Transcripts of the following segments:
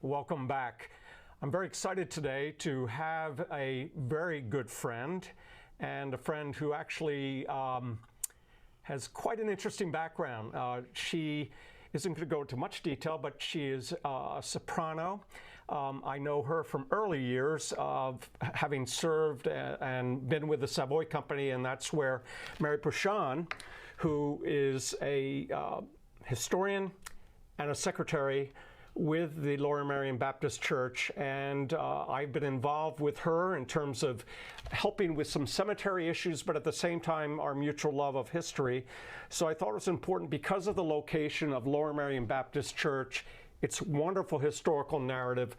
Welcome back. I'm very excited today to have a very good friend, and a friend who actually has quite an interesting background. She isn't going to go into much detail, but she is a soprano. I know her from early years of having served and been with the Savoy Company, and that's where Mary Punshon, who is a historian and a secretary with the Lower Merion Baptist Church, and I've been involved with her in terms of helping with some cemetery issues, but at the same time our mutual love of history. So I thought it was important because of the location of Lower Merion Baptist Church, its wonderful historical narrative,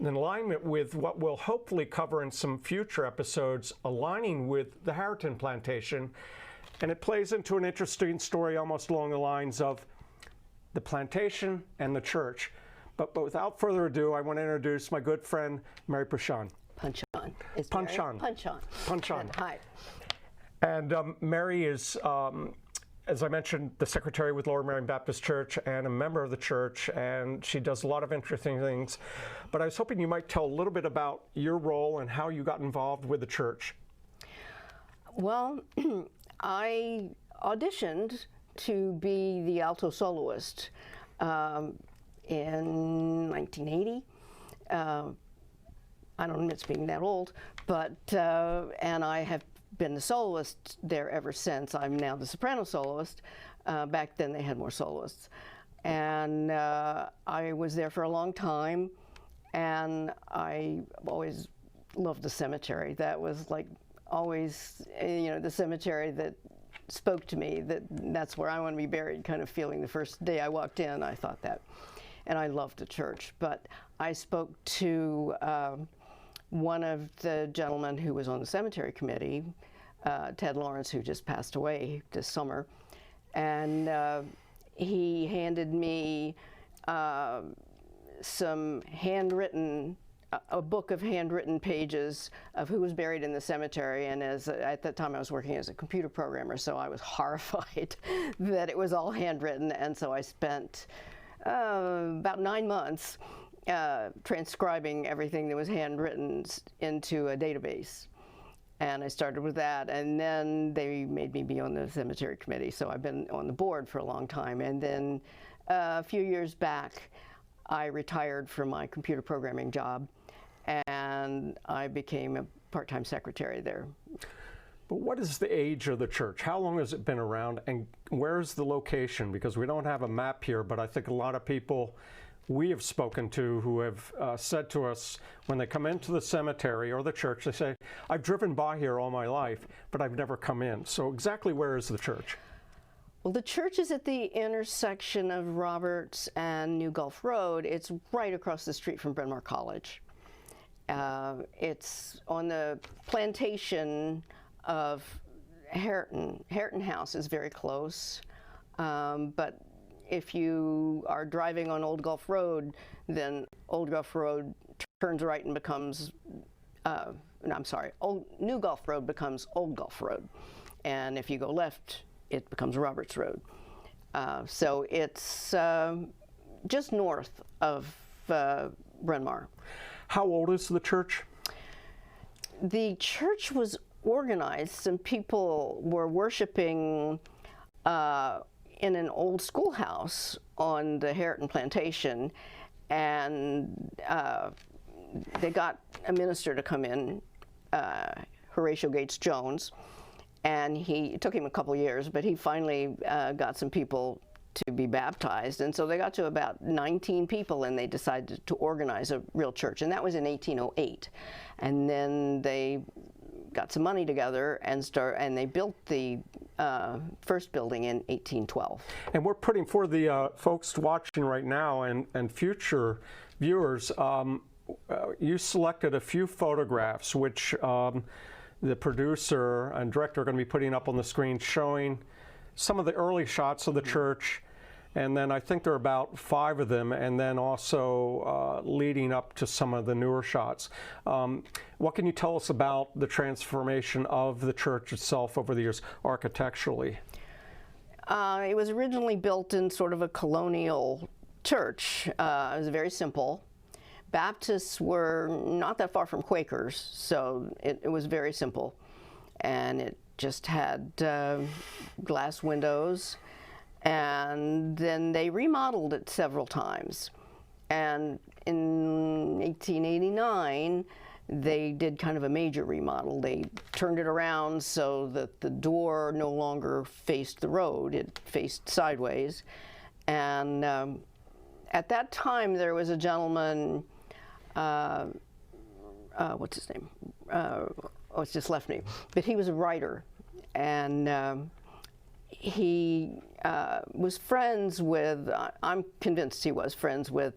in alignment with what we'll hopefully cover in some future episodes, aligning with the Harrington plantation. And it plays into an interesting story almost along the lines of the plantation and the church. But without further ado, I want to introduce my good friend, Mary Punshon. Punshon. Punshon. Punshon. Punshon. Hi. And Mary is, as I mentioned, the secretary with Lower Merion Baptist Church and a member of the church, and she does a lot of interesting things. But I was hoping you might tell a little bit about your role and how you got involved with the church. Well, I auditioned to be the alto soloist in 1980. I don't admit to being that old, but and I have been the soloist there ever since. I'm now the soprano soloist. Back then they had more soloists. And I was there for a long time, and I always loved the cemetery. That was like always, you know, the cemetery that spoke to me, that's where I want to be buried kind of feeling. The first day I walked in, I thought that. And I loved the church. But I spoke to one of the gentlemen who was on the cemetery committee, Ted Lawrence, who just passed away this summer. And he handed me some handwritten, a book of handwritten pages of who was buried in the cemetery. And at that time I was working as a computer programmer, so I was horrified that it was all handwritten. And so I spent about 9 months transcribing everything that was handwritten into a database. And I started with that, and then they made me be on the cemetery committee, so I've been on the board for a long time. And then a few years back, I retired from my computer programming job, and I became a part-time secretary there. But what is the age of the church? How long has it been around, and where's the location? Because we don't have a map here, but I think a lot of people we have spoken to who have said to us when they come into the cemetery or the church, they say, I've driven by here all my life, but I've never come in. So exactly where is the church? Well, the church is at the intersection of Roberts and New Gulf Road. It's right across the street from Bryn Mawr College. It's on the plantation of Harrington. Harrington House is very close, but if you are driving on Old Gulf Road, then Old Gulf Road turns right and becomes, New Gulf Road becomes Old Gulf Road. And if you go left, it becomes Roberts Road. So it's just north of Bryn Mawr. How old is the church? The church was organized. Some people were worshiping in an old schoolhouse on the Harrington plantation, and they got a minister to come in, Horatio Gates Jones, and it took him a couple years, but he finally got some people to be baptized, and so they got to about 19 people, and they decided to organize a real church, and that was in 1808. And then they got some money together and they built the first building in 1812. And we're putting for the folks watching right now and future viewers, you selected a few photographs which the producer and director are going to be putting up on the screen, showing some of the early shots of the church. And then I think there are about 5 of them, and then also leading up to some of the newer shots. What can you tell us about the transformation of the church itself over the years, architecturally? It was originally built in sort of a colonial church. It was very simple. Baptists were not that far from Quakers, so it was very simple. And it just had glass windows, and then they remodeled it several times. And in 1889, they did kind of a major remodel. They turned it around so that the door no longer faced the road, it faced sideways. And at that time, there was a gentleman, what's his name? Oh, it's just left me. But he was a writer, and he was friends with, I'm convinced he was friends with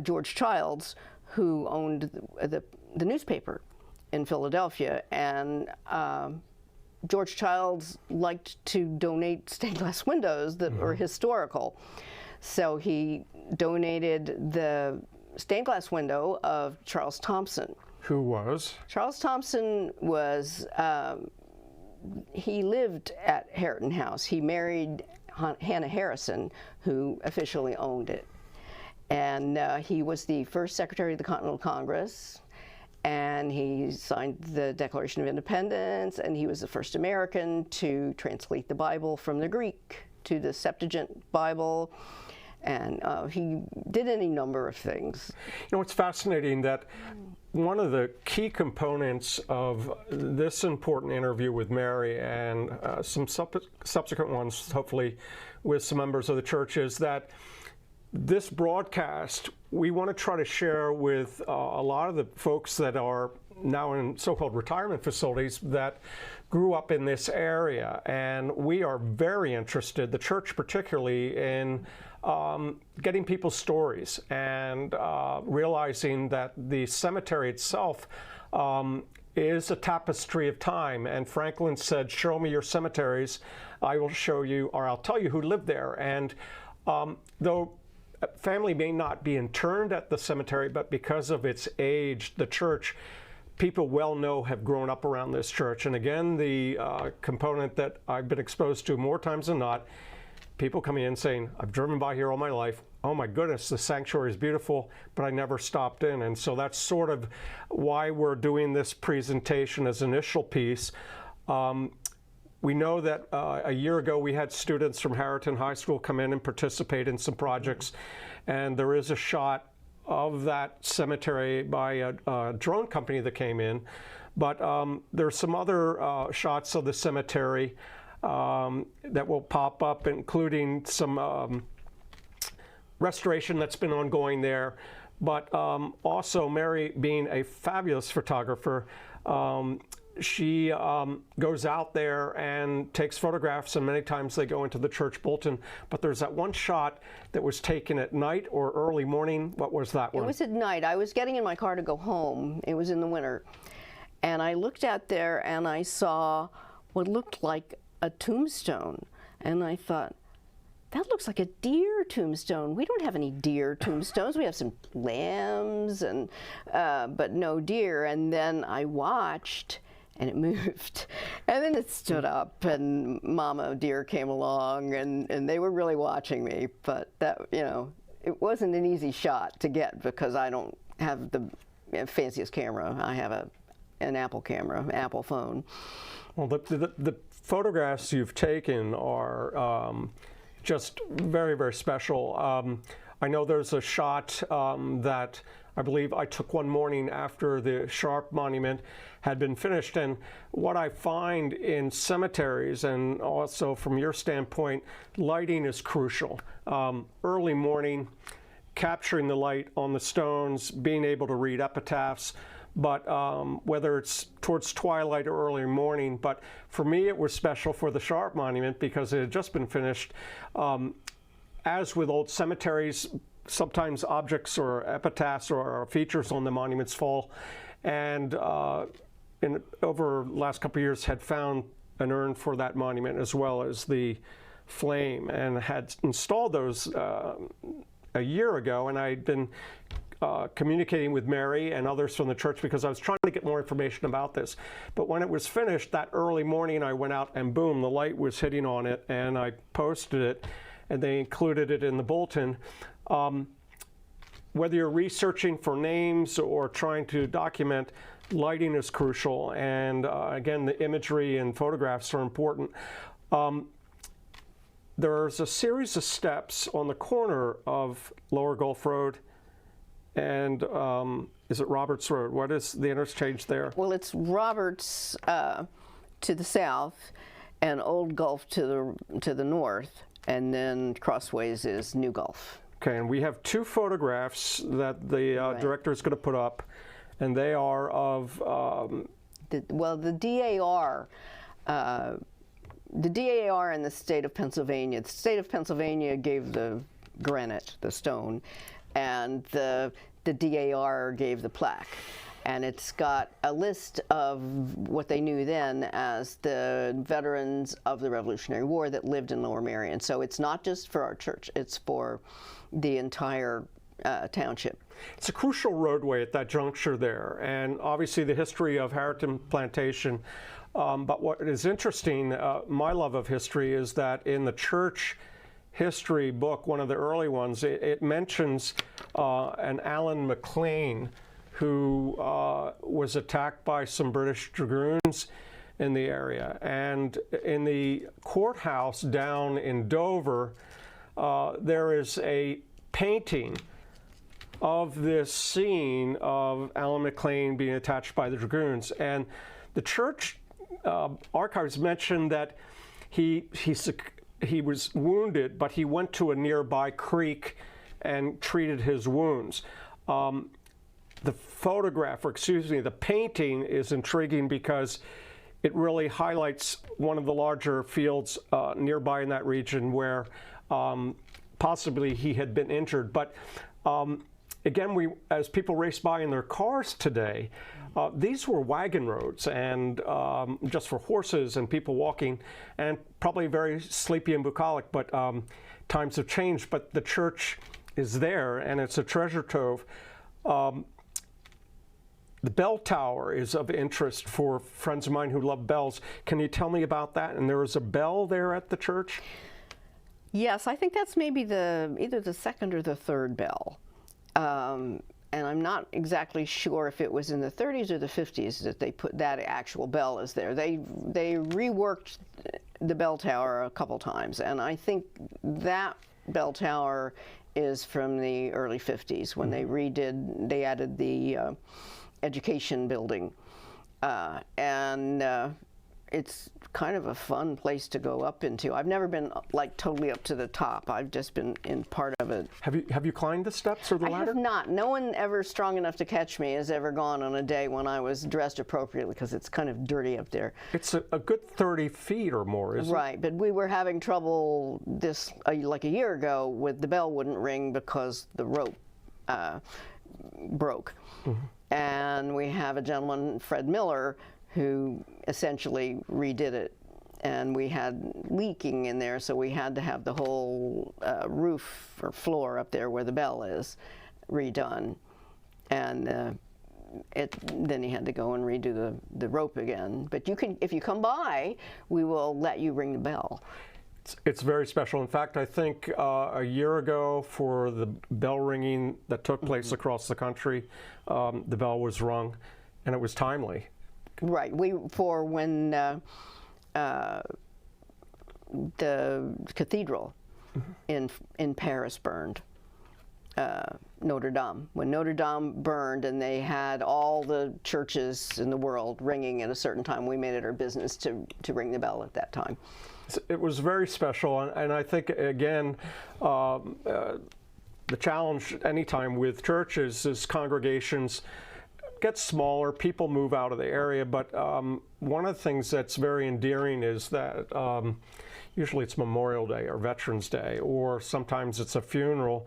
George Childs, who owned the newspaper in Philadelphia. And George Childs liked to donate stained glass windows that were historical. So he donated the stained glass window of Charles Thompson. Who was? Charles Thompson was, he lived at Hareton House. He married Hannah Harrison, who officially owned it. And he was the first Secretary of the Continental Congress, and he signed the Declaration of Independence, and he was the first American to translate the Bible from the Greek to the Septuagint Bible. And he did any number of things. You know, it's fascinating that one of the key components of this important interview with Mary and some subsequent ones, hopefully with some members of the church, is that this broadcast, we want to try to share with a lot of the folks that are now in so-called retirement facilities that grew up in this area. And we are very interested, the church particularly, in getting people's stories and realizing that the cemetery itself is a tapestry of time. And Franklin said, "Show me your cemeteries, I will show you, or I'll tell you who lived there." And though family may not be interned at the cemetery, but because of its age, the church, people well know, have grown up around this church. And again, the component that I've been exposed to more times than not, people coming in saying, "I've driven by here all my life. Oh my goodness, the sanctuary is beautiful, but I never stopped in." And so that's sort of why we're doing this presentation as initial piece. We know that a year ago we had students from Harriton High School come in and participate in some projects, and there is a shot of that cemetery by a drone company that came in. But there's some other shots of the cemetery that will pop up, including some restoration that's been ongoing there. But also Mary, being a fabulous photographer, she goes out there and takes photographs, and many times they go into the church bulletin. But there's that one shot that was taken at night or early morning. What was that one? It was at night. I was getting in my car to go home. It was in the winter. And I looked out there and I saw what looked like a tombstone. And I thought, that looks like a deer tombstone. We don't have any deer tombstones. We have some lambs, and but no deer. And then I watched, and it moved. And then it stood up, and Mama Deer came along, and they were really watching me. But that, you know, it wasn't an easy shot to get because I don't have the fanciest camera. I have an Apple camera, Apple phone. Well, the photographs you've taken are just very, very special. I know there's a shot that I believe I took one morning after the Sharp Monument had been finished. And what I find in cemeteries, and also from your standpoint, lighting is crucial. Early morning, capturing the light on the stones, being able to read epitaphs, but whether it's towards twilight or early morning. But for me, it was special for the Sharp Monument because it had just been finished. As with old cemeteries, sometimes objects or epitaphs or features on the monuments fall. And over the last couple of years had found an urn for that monument as well as the flame, and had installed those a year ago. And I'd been communicating with Mary and others from the church because I was trying to get more information about this. But when it was finished that early morning, I went out and boom, the light was hitting on it, and I posted it, and they included it in the bulletin. whether you're researching for names or trying to document, lighting is crucial. And again, the imagery and photographs are important. There's a series of steps on the corner of Lower Gulf Road and is it Roberts Road? What is the interchange there? Well, it's Roberts to the south and Old Gulf to the north, and then crossways is New Gulf. Okay, and we have two photographs that the director is going to put up, and they are of... The DAR. The DAR in the state of Pennsylvania. The state of Pennsylvania gave the granite, the stone, and the DAR gave the plaque. And it's got a list of what they knew then as the veterans of the Revolutionary War that lived in Lower Merion. So it's not just for our church, it's for the entire township. It's a crucial roadway at that juncture there, and obviously the history of Harrington Plantation. But what is interesting, my love of history, is that in the church history book, one of the early ones, it mentions an Alan McLean who was attacked by some British dragoons in the area. And in the courthouse down in Dover, there is a painting of this scene of Alan McLean being attacked by the dragoons. And the church archives mentioned that he was wounded, but he went to a nearby creek and treated his wounds. The photograph, or excuse me, the painting is intriguing because it really highlights one of the larger fields nearby in that region where possibly he had been injured. But again, as people race by in their cars today, these were wagon roads and just for horses and people walking, and probably very sleepy and bucolic, but times have changed. But the church is there, and it's a treasure trove. The bell tower is of interest for friends of mine who love bells. Can you tell me about that? And there is a bell there at the church? Yes, I think that's maybe either the second or the third bell. And I'm not exactly sure if it was in the 30s or the 50s that they put that actual bell is there. They reworked the bell tower a couple times, and I think that bell tower is from the early 50s when they added the education building. And it's kind of a fun place to go up into. I've never been like totally up to the top. I've just been in part of it. Have you climbed the steps or the ladder? I have not. No one ever strong enough to catch me has ever gone on a day when I was dressed appropriately, because it's kind of dirty up there. It's a good 30 feet or more, isn't it? Right, but we were having trouble like a year ago with the bell wouldn't ring because the rope broke. Mm-hmm. And we have a gentleman, Fred Miller, who essentially redid it, and we had leaking in there, so we had to have the whole roof or floor up there where the bell is redone, and then he had to go and redo the rope again. But you can, if you come by, we will let you ring the bell. It's very special. In fact, I think a year ago, for the bell ringing that took place across the country, the bell was rung, and it was timely. Right. For when the cathedral in Paris burned, Notre Dame. When Notre Dame burned and they had all the churches in the world ringing at a certain time, we made it our business to ring the bell at that time. It was very special, and I think, again, the challenge anytime with churches is congregations get smaller, people move out of the area, but one of the things that's very endearing is that usually it's Memorial Day or Veterans Day, or sometimes it's a funeral.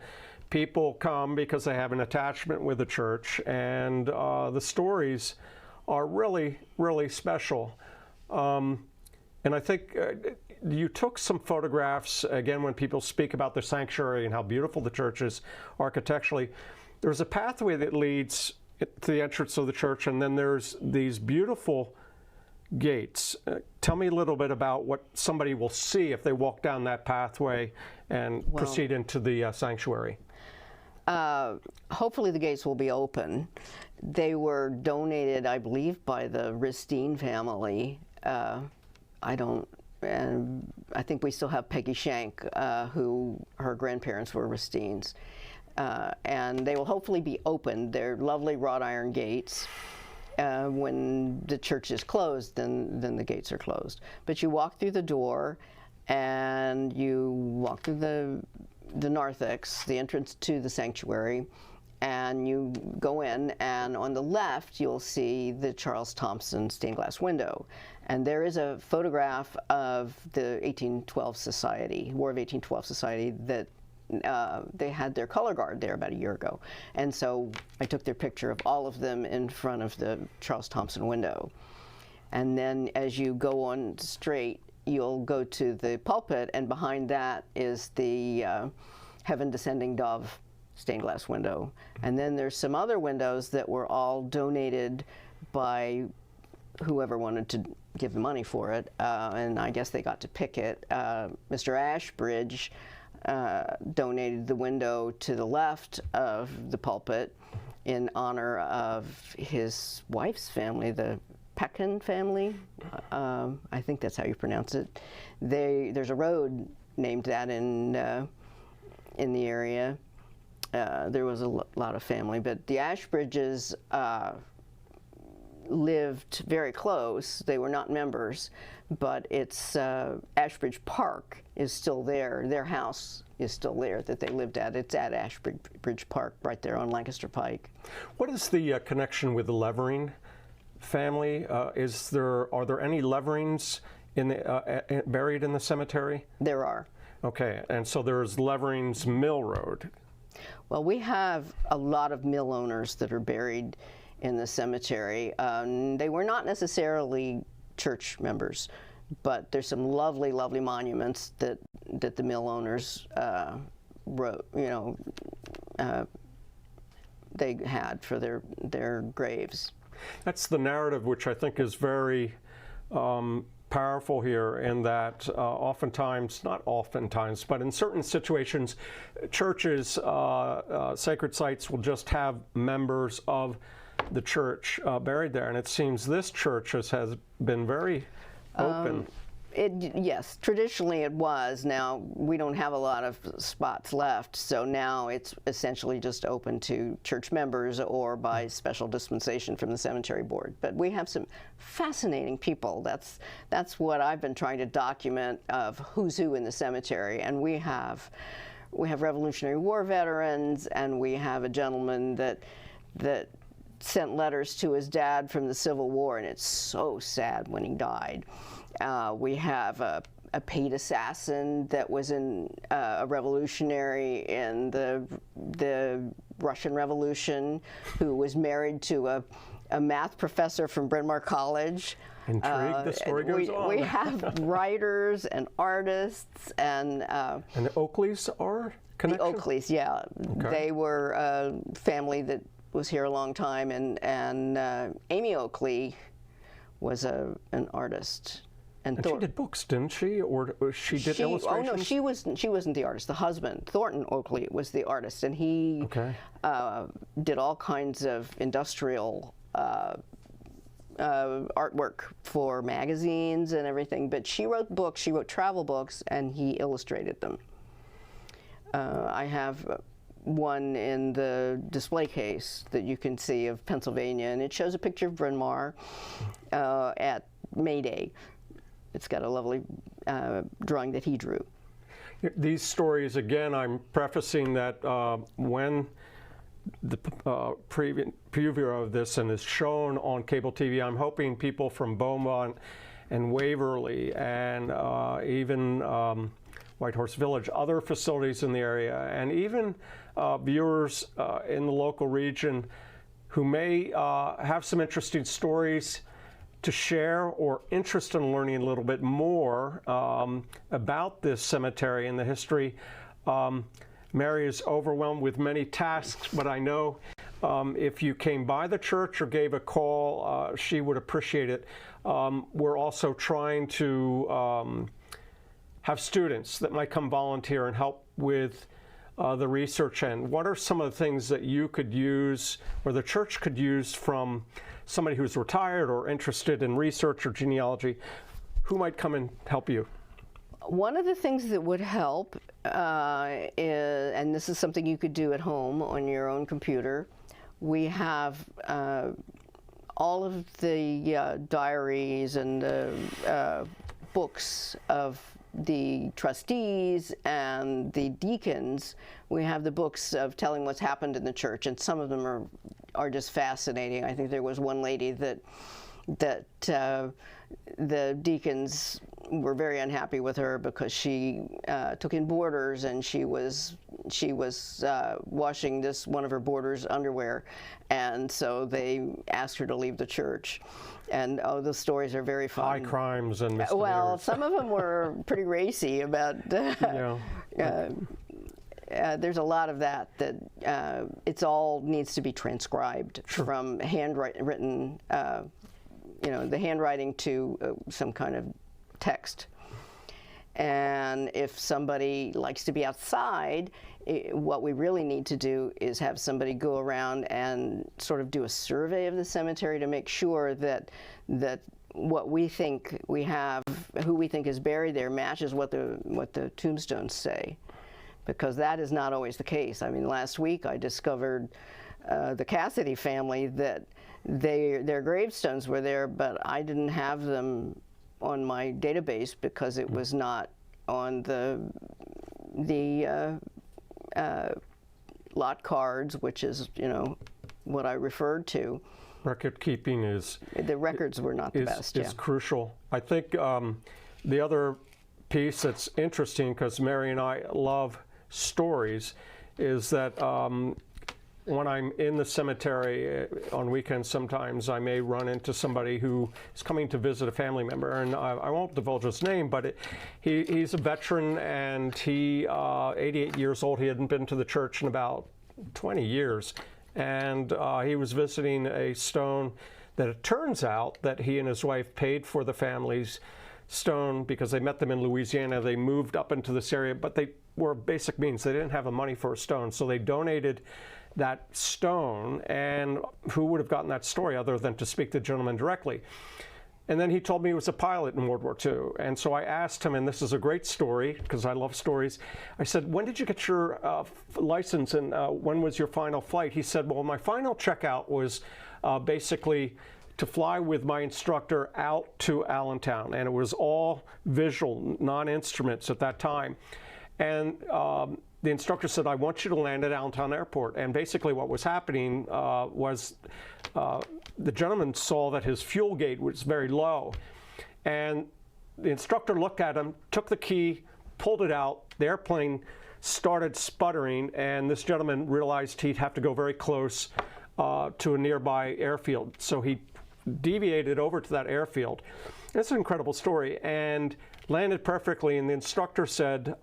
People come because they have an attachment with the church, and the stories are really, really special. And I think you took some photographs, again, when people speak about the sanctuary and how beautiful the church is architecturally. There's a pathway that leads to the entrance of the church, and then there's these beautiful gates. Tell me a little bit about what somebody will see if they walk down that pathway and proceed into the sanctuary. Hopefully the gates will be open. They were donated, I believe, by the Ristine family. I think we still have Peggy Shank, who her grandparents were Ristines. And they will hopefully be opened. They're lovely wrought iron gates. When the church is closed, then the gates are closed. But you walk through the door, and you walk through the narthex, the entrance to the sanctuary, and you go in, and on the left you'll see the Charles Thompson stained glass window. And there is a photograph of the 1812 Society, War of 1812 Society, that they had their color guard there about a year ago. And so I took their picture of all of them in front of the Charles Thompson window. And then as you go on straight, you'll go to the pulpit, and behind that is the Heaven Descending Dove stained glass window. And then there's some other windows that were all donated by whoever wanted to give the money for it, and I guess they got to pick it. Mr. Ashbridge donated the window to the left of the pulpit in honor of his wife's family, the Peckin family. I think that's how you pronounce it. There's a road named that in the area. There was a lot of family, but the Ashbridges lived very close. They were not members, but it's Ashbridge Park is still there. Their house is still there that they lived at. It's at Ashbridge Park, right there on Lancaster Pike. What is the connection with the Levering family? Are there any Leverings buried in the cemetery? There are. Okay, and so there's Levering's Mill Road. Well, we have a lot of mill owners that are buried in the cemetery. They were not necessarily church members, but there's some lovely, lovely monuments that the mill owners wrote. They had for their graves. That's the narrative, which I think is very powerful here, in that not oftentimes, but in certain situations, churches, sacred sites will just have members of the church buried there, and it seems this church has been very open. Yes, traditionally it was. Now we don't have a lot of spots left, so now it's essentially just open to church members or by special dispensation from the cemetery board. But we have some fascinating people. That's what I've been trying to document, of who's who in the cemetery. And we have Revolutionary War veterans, and we have a gentleman that sent letters to his dad from the Civil War, and it's so sad when he died. We have a paid assassin that was a revolutionary in the Russian Revolution, who was married to a math professor from Bryn Mawr College. Intrigued, the story goes on. We have writers and artists and the Oakleys are connected? The Oakleys, yeah. Okay. They were a family that was here a long time, and Amy Oakley was an artist. And she did books, didn't she? Or she did illustrations? Oh no, she wasn't the artist. The husband, Thornton Oakley, was the artist, and he did all kinds of industrial artwork for magazines and everything. But she wrote books. She wrote travel books, and he illustrated them. I have one in the display case that you can see of Pennsylvania, and it shows a picture of Bryn Mawr at May Day. It's got a lovely drawing that he drew. These stories, again, I'm prefacing that when the preview of this and is shown on cable TV, I'm hoping people from Beaumont and Waverly and even Whitehorse Village, other facilities in the area, and even viewers in the local region who may have some interesting stories to share or interested in learning a little bit more about this cemetery and the history. Mary is overwhelmed with many tasks, but I know if you came by the church or gave a call, she would appreciate it. We're also trying to have students that might come volunteer and help with the research end, what are some of the things that you could use, or the church could use, from somebody who's retired or interested in research or genealogy? Who might come and help you? One of the things that would help, is, and this is something you could do at home on your own computer, we have all of the diaries and the books of the trustees and the deacons. We have the books of telling what's happened in the church, and some of them are just fascinating. I think there was one lady that the deacons were very unhappy with her because she took in boarders, and she was washing one of her boarders' underwear, and so they asked her to leave the church. And the stories are very fun. High crimes and misdemeanors. Well, some of them were pretty racy about. There's a lot of that it's all needs to be transcribed. Sure. From handwritten, the handwriting to some kind of text. And if somebody likes to be outside, what we really need to do is have somebody go around and sort of do a survey of the cemetery to make sure that what we think we have, who we think is buried there, matches what the tombstones say, because that is not always the case. I mean, last week I discovered the Cassidy family, that their gravestones were there, but I didn't have them on my database because it was not on the lot cards, which is what I referred to. Record keeping the records were not the best. Is crucial. I think the other piece that's interesting, because Mary and I love stories, is that when I'm in the cemetery on weekends, sometimes I may run into somebody who is coming to visit a family member, and I won't divulge his name, but he's a veteran, and 88 years old. He hadn't been to the church in about 20 years, and he was visiting a stone that it turns out that he and his wife paid for the family's stone because they met them in Louisiana. They moved up into this area, but they were basic means. They didn't have the money for a stone, so they donated that stone. And who would have gotten that story other than to speak to the gentleman directly? And then he told me he was a pilot in World War II. And so I asked him, and this is a great story because I love stories. I said, when did you get your license, and when was your final flight? He said, well, my final checkout was basically to fly with my instructor out to Allentown. And it was all visual, non-instruments at that time. And the instructor said, I want you to land at Allentown Airport. And basically what was happening was the gentleman saw that his fuel gauge was very low. And the instructor looked at him, took the key, pulled it out. The airplane started sputtering, and this gentleman realized he'd have to go very close to a nearby airfield. So he deviated over to that airfield. It's an incredible story, and landed perfectly. And the instructor said,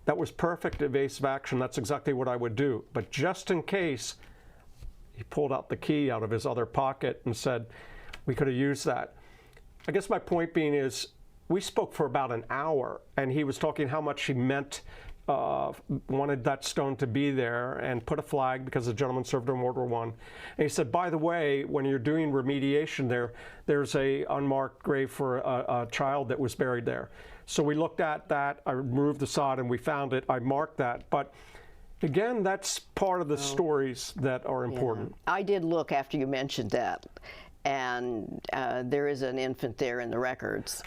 that was perfect evasive action. That's exactly what I would do. But just in case, he pulled out the key out of his other pocket and said, we could have used that. I guess my point being is, we spoke for about an hour, and he was talking how much he wanted that stone to be there, and put a flag because the gentleman served in World War I. And he said, by the way, when you're doing remediation there's a unmarked grave for a child that was buried there. So we looked at that, I removed the sod, and we found it. I marked that. But again, that's part of the stories that are important. Yeah. I did look after you mentioned that, and there is an infant there in the records.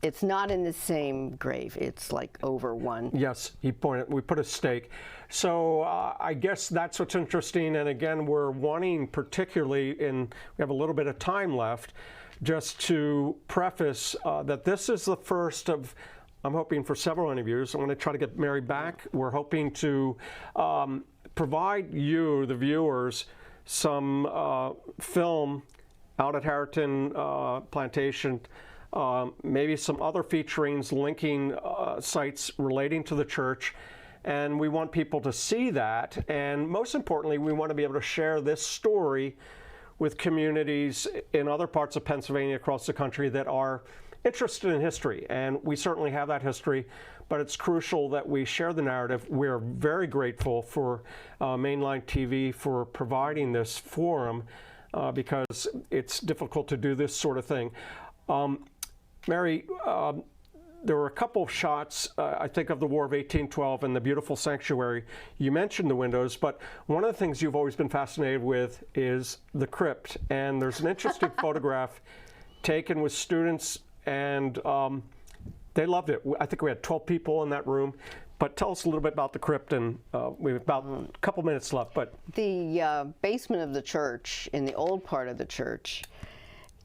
It's not in the same grave. It's like over one. Yes, we put a stake. So I guess that's what's interesting. And again, we're wanting particularly, we have a little bit of time left, just to preface that this is the first of, I'm hoping for several interviews. I'm going to try to get Mary back. We're hoping to provide you, the viewers, some film out at Harrington Plantation, maybe some other featurings linking sites relating to the church. And we want people to see that. And most importantly, we want to be able to share this story with communities in other parts of Pennsylvania, across the country, that are interested in history, and we certainly have that history, but it's crucial that we share the narrative. We're very grateful for Mainline TV for providing this forum because it's difficult to do this sort of thing. Mary, there were a couple of shots, I think, of the War of 1812 and the beautiful sanctuary. You mentioned the windows, but one of the things you've always been fascinated with is the crypt. And there's an interesting photograph taken with students, and they loved it. I think we had 12 people in that room. But tell us a little bit about the crypt, and we have about a couple minutes left. But the basement of the church, in the old part of the church,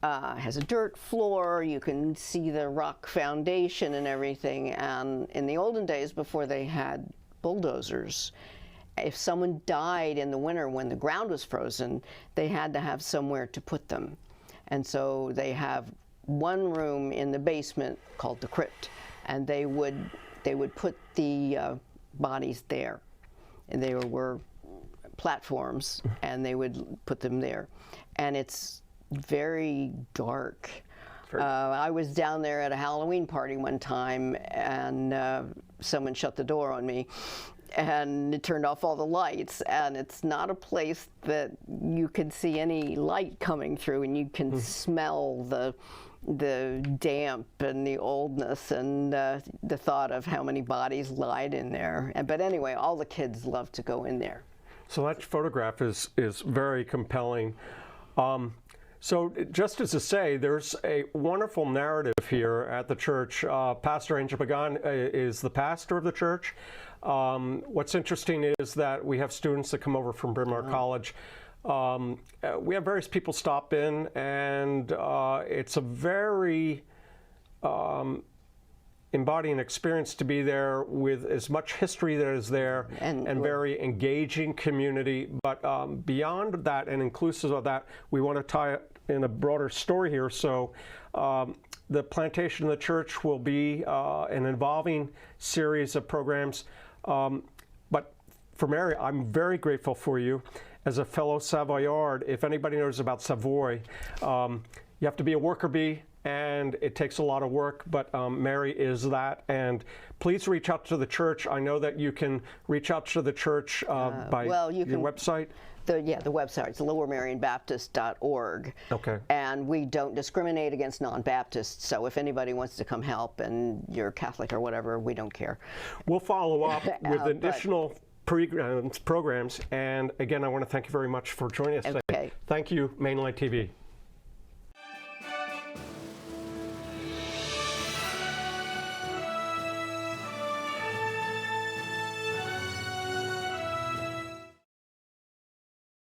has a dirt floor. You can see the rock foundation and everything. And in the olden days, before they had bulldozers, if someone died in the winter when the ground was frozen, they had to have somewhere to put them. And so they have one room in the basement called the crypt, and they would put the bodies there. And they were platforms, and they would put them there. And it's very dark. I was down there at a Halloween party one time, and someone shut the door on me, and it turned off all the lights, and it's not a place that you can see any light coming through, and you can smell the damp and the oldness and the thought of how many bodies lied in there. But anyway, all the kids love to go in there. So that photograph is very compelling. So just as to say, there's a wonderful narrative here at the church. Pastor Angel Pagan is the pastor of the church. What's interesting is that we have students that come over from Bryn Mawr College. We have various people stop in, and it's a very embodying experience to be there with as much history that is there and very engaging community. But beyond that and inclusive of that, we want to tie it in a broader story here. So the plantation of the church will be an evolving series of programs. But for Mary, I'm very grateful for you. As a fellow Savoyard, if anybody knows about Savoy, you have to be a worker bee, and it takes a lot of work, but Mary is that. And please reach out to the church. I know that you can reach out to the church by your website. The website. It's lowermerionbaptist.org. Okay. And we don't discriminate against non-Baptists, so if anybody wants to come help and you're Catholic or whatever, we don't care. We'll follow up with additional programs. And again, I want to thank you very much for joining us today. Thank you, Mainline TV.